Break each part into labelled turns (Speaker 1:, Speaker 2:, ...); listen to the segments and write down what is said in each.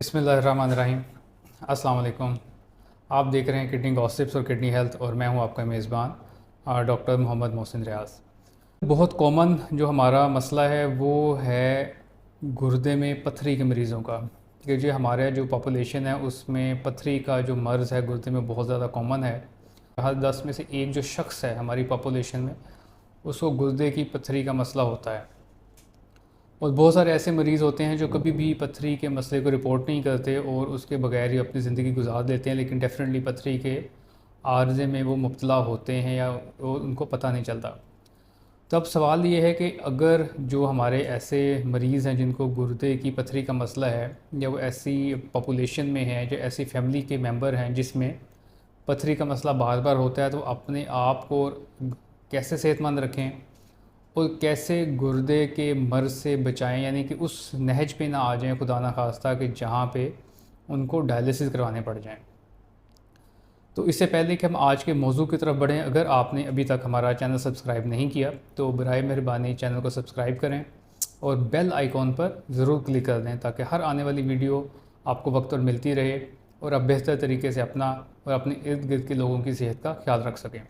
Speaker 1: बिस्मिल्लाहिर्रहमानिर्रहीम। अस्सलाम वालेकुम। आप देख रहे हैं किडनी गॉसिप्स और किडनी हेल्थ, और मैं हूं आपका मेज़बान डॉक्टर मोहम्मद मोहसिन रियाज। बहुत कॉमन जो हमारा मसला है वो है गुर्दे में पथरी के मरीज़ों का, कि जो हमारे जो पॉपुलेशन है उसमें पथरी का जो मर्ज़ है गुर्दे में बहुत ज़्यादा कॉमन है। हर 10 में से एक जो शख्स है हमारी पॉपुलेशन में, उसको गुर्दे की पथरी का मसला होता है। और बहुत सारे ऐसे मरीज़ होते हैं जो कभी भी पथरी के मसले को रिपोर्ट नहीं करते और उसके बगैर ही अपनी ज़िंदगी गुजार देते हैं, लेकिन डेफिनेटली पथरी के आर्ज़े में वो मुब्तला होते हैं या वो उनको पता नहीं चलता। तो अब सवाल ये है कि अगर जो हमारे ऐसे मरीज़ हैं जिनको गुर्दे की पथरी का मसला है, या वो ऐसी पॉपुलेशन में है, जो ऐसी फैमिली के मेंबर हैं जिसमें पथरी का मसला बार बार होता है, तो अपने आप को कैसे सेहतमंद रखें और कैसे गुर्दे के मर्ज़ से बचाएं, यानी कि उस नहज पे ना आ जाएं खुदा ना खास्ता कि जहाँ पे उनको डायलिसिस करवाने पड़ जाएं। तो इससे पहले कि हम आज के मौजू की तरफ बढ़ें, अगर आपने अभी तक हमारा चैनल सब्सक्राइब नहीं किया तो बराए मेहरबानी चैनल को सब्सक्राइब करें और बेल आइकॉन पर ज़रूर क्लिक कर दें, ताकि हर आने वाली वीडियो आपको वक्त पर मिलती रहे और आप बेहतर तरीके से अपना और अपने इर्द गिर्द के लोगों की सेहत का ख्याल रख सकें।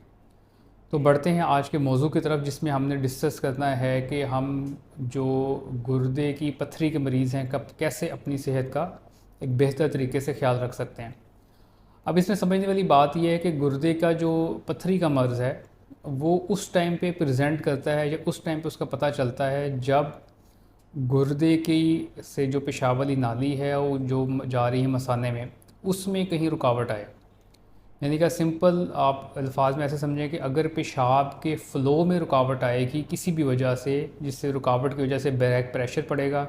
Speaker 1: तो बढ़ते हैं आज के मौजू की तरफ, जिसमें हमने डिस्कस करना है कि हम जो गुर्दे की पथरी के मरीज़ हैं कब कैसे अपनी सेहत का एक बेहतर तरीके से ख्याल रख सकते हैं। अब इसमें समझने वाली बात यह है कि गुर्दे का जो पथरी का मर्ज़ है वो उस टाइम पे प्रेजेंट करता है या उस टाइम पे उसका पता चलता है जब गुर्दे की से जो पेशाब वाली नाली है वो जो जा रही है मसाने में, उसमें कहीं रुकावट आए। यानी कि सिंपल आप अल्फाज में ऐसे समझें कि अगर पेशाब के फ़्लो में रुकावट आएगी किसी भी वजह से, जिससे रुकावट की वजह से बैक प्रेशर पड़ेगा,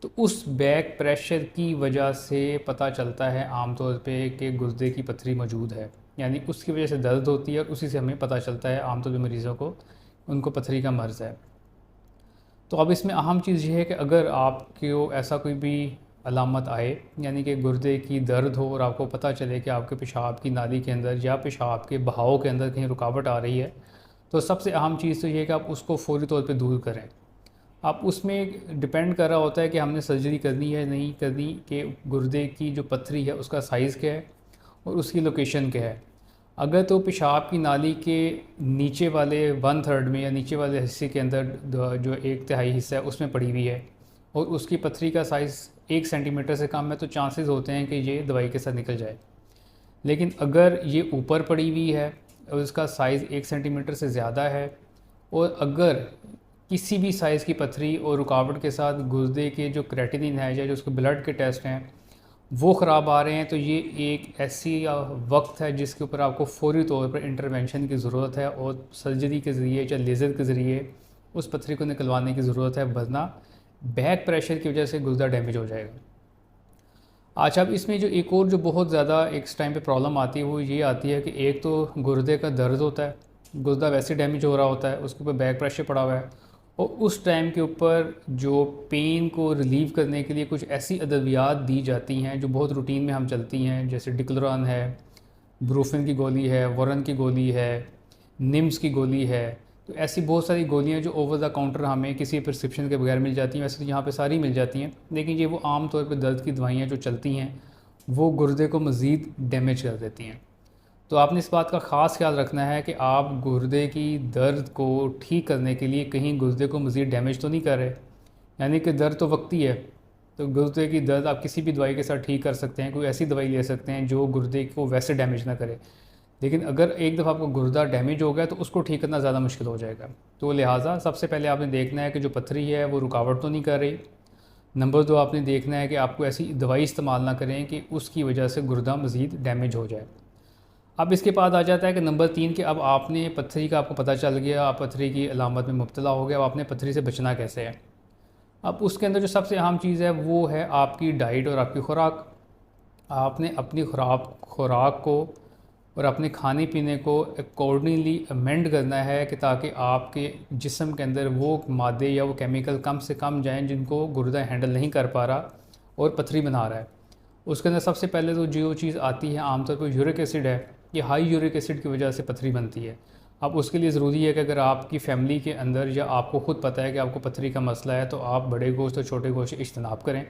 Speaker 1: तो उस बैक प्रेशर की वजह से पता चलता है आमतौर पे कि गुर्दे की पथरी मौजूद है। यानी उसकी वजह से दर्द होती है और उसी से हमें पता चलता है आमतौर पे मरीज़ों को उनको पथरी का मर्ज़ है। तो अब इसमें अहम चीज़ ये है कि अगर आपको ऐसा कोई भी अलामत आए, यानी कि गुर्दे की दर्द हो और आपको पता चले कि आपके पेशाब की नाली के अंदर या पेशाब के बहाव के अंदर कहीं रुकावट आ रही है, तो सबसे अहम चीज़ तो ये है कि आप उसको फ़ौरी तौर पे दूर करें। आप उसमें डिपेंड कर रहा होता है कि हमने सर्जरी करनी है नहीं करनी, कि गुर्दे की जो पथरी है उसका साइज़ क्या है और उसकी लोकेशन क्या है। अगर तो पेशाब की नाली के नीचे वाले 1/3 में या नीचे वाले हिस्से के अंदर जो 1/3 हिस्सा है उसमें पड़ी हुई है और उसकी पथरी का साइज़ 1 सेंटीमीटर से कम है, तो चांसेस होते हैं कि ये दवाई के साथ निकल जाए। लेकिन अगर ये ऊपर पड़ी हुई है और उसका साइज़ 1 सेंटीमीटर से ज़्यादा है, और अगर किसी भी साइज़ की पथरी और रुकावट के साथ गुर्दे के जो क्रेटिनिन है या जो उसके ब्लड के टेस्ट हैं वो ख़राब आ रहे हैं, तो ये एक ऐसी वक्त है जिसके ऊपर आपको फ़ौरी तौर पर इंटरवेंशन की ज़रूरत है और सर्जरी के ज़रिए या लेज़र के ज़रिए उस पथरी को निकलवाने की ज़रूरत है, वरना बैक प्रेशर की वजह से गुर्दा डैमेज हो जाएगा। अच्छा, अब इसमें जो एक और जो बहुत ज़्यादा एक टाइम पे प्रॉब्लम आती है वो ये आती है कि एक तो गुर्दे का दर्द होता है, गुर्दा वैसे डैमेज हो रहा होता है, उसके ऊपर बैक प्रेशर पड़ा हुआ है, और उस टाइम के ऊपर जो पेन को रिलीव करने के लिए कुछ ऐसी अद्वियात दी जाती हैं जो बहुत रूटीन में हम चलती हैं, जैसे डिक्लोरान है, ब्रूफिन की गोली है, वरन की गोली है, निम्स की गोली है। तो ऐसी बहुत सारी गोलियां जो ओवर द काउंटर हमें किसी प्रिस्क्रिप्शन के बगैर मिल जाती हैं। वैसे तो यहाँ पे सारी मिल जाती हैं, लेकिन ये वो आम तौर पे दर्द की दवाइयाँ जो चलती हैं वो गुर्दे को मज़ीद डैमेज कर देती हैं। तो आपने इस बात का ख़ास ख्याल रखना है कि आप गुर्दे की दर्द को ठीक करने के लिए कहीं गुर्दे को मज़ीद डैमेज तो नहीं कर रहे। यानी कि दर्द तो वक्ती है, तो गुर्दे की दर्द आप किसी भी दवाई के साथ ठीक कर सकते हैं, कोई ऐसी दवाई ले सकते हैं जो गुर्दे को वैसे डैमेज ना करे। लेकिन अगर एक दफ़ा आपको गुर्दा डैमेज हो गया तो उसको ठीक करना ज़्यादा मुश्किल हो जाएगा। तो लिहाजा सबसे पहले आपने देखना है कि जो पथरी है वो रुकावट तो नहीं कर रही। नंबर 2, आपने देखना है कि आपको ऐसी दवाई इस्तेमाल ना करें कि उसकी वजह से गुर्दा मज़ीद डैमेज हो जाए। अब इसके बाद आ जाता है कि नंबर 3 कि अब आपने पथरी का आपको पता चल गया, आप पथरी की अलामत में मुब्तला हो गया, अब आपने पथरी से बचना कैसे है। अब उसके अंदर जो सबसे अहम चीज़ है वो है आपकी डाइट और आपकी खुराक। आपने अपनी खुराक को और अपने खाने पीने को अकॉर्डिंगली अमेंड करना है, कि ताकि आपके जिस्म के अंदर वो मादे या वो केमिकल कम से कम जाएं जिनको गुर्दा हैंडल नहीं कर पा रहा और पथरी बना रहा है। उसके अंदर सबसे पहले तो जो चीज़ आती है आमतौर पर यूरिक एसिड है। ये हाई यूरिक एसिड की वजह से पथरी बनती है। अब उसके लिए ज़रूरी है कि अगर आपकी फ़ैमिली के अंदर या आपको ख़ुद पता है कि आपको पथरी का मसला है, तो आप बड़े गोश्त और छोटे गोश्त इज्तनाब करें।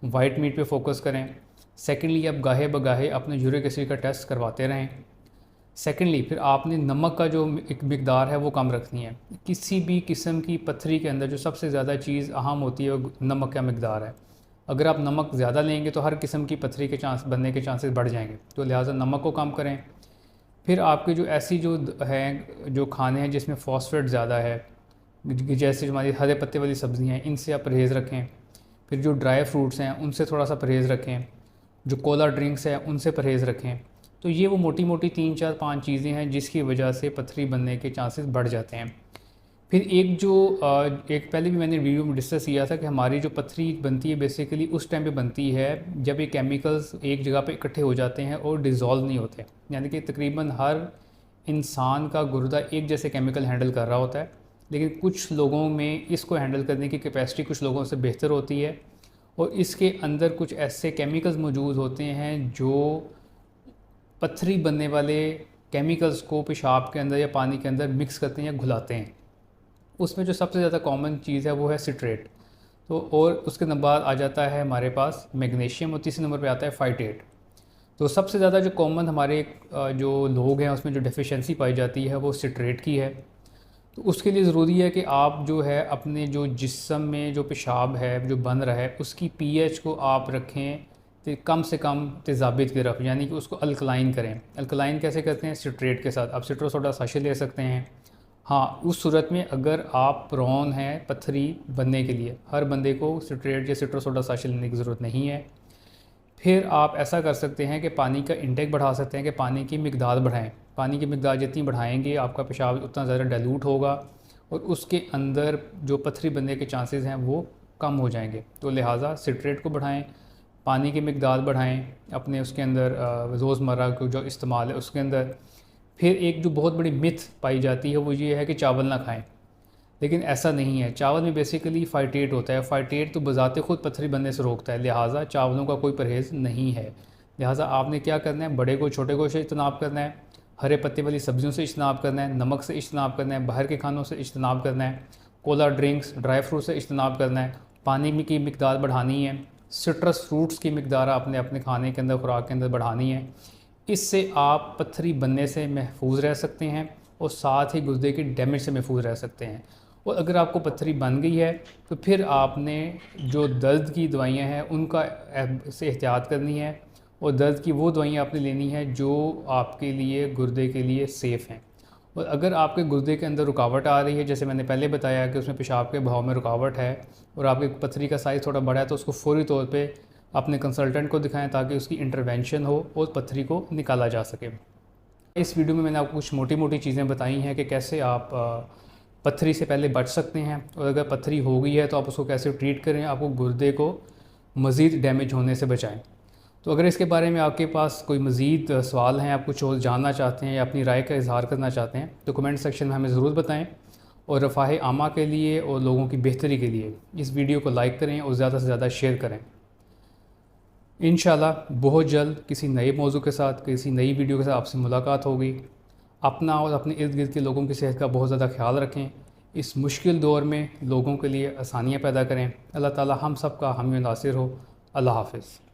Speaker 1: वाइट मीट पे फोकस करें। सेकेंडली, आप गाहे बगाहे अपने यूरिक एसिड का टेस्ट करवाते रहें। सेकेंडली, फिर आपने नमक का जो एक मिकदार है वो कम रखनी है। किसी भी किस्म की पथरी के अंदर जो सबसे ज़्यादा चीज़ अहम होती है वो नमक का मिकदार है। अगर आप नमक ज़्यादा लेंगे तो हर किस्म की पथरी के चांस बनने के चांसेस बढ़ जाएंगे, तो लिहाजा नमक को कम करें। फिर आपके जो ऐसी जो हैं जो खाने हैं जिसमें फॉस्फेट ज़्यादा है, जैसे हमारी हरे पत्ते वाली सब्ज़ियाँ हैं, इनसे आप परहेज़ रखें। फिर जो ड्राई फ्रूट्स हैं उनसे थोड़ा सा परहेज़ रखें। जो कोला ड्रिंक्स हैं उनसे परहेज़ रखें। तो ये वो मोटी मोटी 3 4 5 चीज़ें हैं जिसकी वजह से पथरी बनने के चांसेस बढ़ जाते हैं। फिर एक पहले भी मैंने वीडियो में डिस्कस किया था कि हमारी जो पथरी बनती है बेसिकली उस टाइम पे बनती है जब ये केमिकल्स एक जगह पे इकट्ठे हो जाते हैं और डिज़ोल्व नहीं होते। यानी कि तकरीबन हर इंसान का गुर्दा एक जैसे केमिकल हैंडल कर रहा होता है, लेकिन कुछ लोगों में इसको हैंडल करने की कैपेसिटी कुछ लोगों से बेहतर होती है और इसके अंदर कुछ ऐसे केमिकल्स मौजूद होते हैं जो पथरी बनने वाले केमिकल्स को पेशाब के अंदर या पानी के अंदर मिक्स करते हैं या घुलाते हैं। उसमें जो सबसे ज़्यादा कॉमन चीज़ है वो है सिट्रेट। तो और उसके बाद आ जाता है हमारे पास मैग्नीशियम और तीसरे नंबर पे आता है फाइटेट। तो सबसे ज़्यादा जो कॉमन हमारे जो लोग हैं उसमें जो डेफिशिएंसी पाई जाती है वो सिट्रेट की है। तो उसके लिए ज़रूरी है कि आप जो है अपने जो जिस्म में जो पेशाब है जो बन रहा है उसकी पीएच को आप रखें तो कम से कम तेज़ाबियत की तरफ, यानी कि उसको अल्कलाइन करें। अल्कलाइन कैसे करते हैं? सिट्रेट के साथ। आप सिट्रो सोडा साशे ले सकते हैं। हाँ, उस सूरत में अगर आप प्रोन हैं पथरी बनने के लिए, हर बंदे को सिट्रेट या सिट्रो सोडा साशे लेने की ज़रूरत नहीं है। फिर आप ऐसा कर सकते हैं कि पानी का इंटेक बढ़ा सकते हैं कि पानी की मिकदार बढ़ाएं। पानी की मिकदार जितनी बढ़ाएंगे आपका पेशाब उतना ज़्यादा डाइल्यूट होगा और उसके अंदर जो पथरी बनने के चांसेस हैं वो कम हो जाएंगे। तो लिहाजा सिट्रेट को बढ़ाएं, पानी की मिकदार बढ़ाएं अपने उसके अंदर, रोज़मर्रा को जो इस्तेमाल है उसके अंदर। फिर एक जो बहुत बड़ी मिथ पाई जाती है वो ये है कि चावल ना खाएं, लेकिन ऐसा नहीं है। चावल में बेसिकली फाइटेट होता है। फाइटेट तो बज़ाते खुद पथरी बनने से रोकता है, लिहाजा चावलों का कोई परहेज़ नहीं है। लिहाजा आपने क्या करना है, बड़े को छोटे को से इज्तनाब करना है, हरे पत्ते वाली सब्जियों से इज्तनाब करना है, नमक से इज्तनाब करना है, बाहर के खानों से इज्तनाब करना है, कोला ड्रिंक्स ड्राई फ्रूट से इज्तनाब करना है, पानी में की मिकदार बढ़ानी है, सिट्रस फ्रूट्स की मिकदार आपने अपने खाने के अंदर खुराक के अंदर बढ़ानी है। इससे आप पथरी बनने से महफूज रह सकते हैं और साथ ही गुर्दे के डैमेज से महफूज रह सकते हैं। और अगर आपको पथरी बन गई है तो फिर आपने जो दर्द की दवाइयाँ हैं उनका से एहतियात करनी है और दर्द की वो दवाइयाँ आपने लेनी है जो आपके लिए गुर्दे के लिए सेफ़ हैं। और अगर आपके गुर्दे के अंदर रुकावट आ रही है, जैसे मैंने पहले बताया कि उसमें पेशाब के बहाव में रुकावट है और आपकी पथरी का साइज़ थोड़ा बड़ा है, तो उसको फ़ौरी तौर पे अपने कंसल्टेंट को दिखाएं ताकि उसकी इंटरवेंशन हो और पथरी को निकाला जा सके। इस वीडियो में मैंने आपको कुछ मोटी मोटी चीज़ें बताई हैं कि कैसे आप पथरी से पहले बच सकते हैं और अगर पथरी हो गई है तो आप उसको कैसे ट्रीट करें, आपको गुर्दे को मज़ीद डैमेज होने से बचाएं। तो अगर इसके बारे में आपके पास कोई मज़ीद सवाल हैं, आप कुछ और जानना चाहते हैं या अपनी राय का इज़हार करना चाहते हैं तो कमेंट सेक्शन में हमें ज़रूर बताएं। और रफ़ाह आमा के लिए और लोगों की बेहतरी के लिए इस वीडियो को लाइक करें और ज़्यादा से ज़्यादा शेयर करें। इंशाल्लाह बहुत जल्द किसी नए मौजू के साथ, किसी नई वीडियो के साथ आपसे मुलाकात होगी। अपना और अपने इर्द गिर्द के लोगों की सेहत का बहुत ज़्यादा ख्याल रखें। इस मुश्किल दौर में लोगों के लिए आसानियाँ पैदा करें। अल्लाह ताला हम सब का हामी नासिर हो। अल्लाह हाफ़िज़।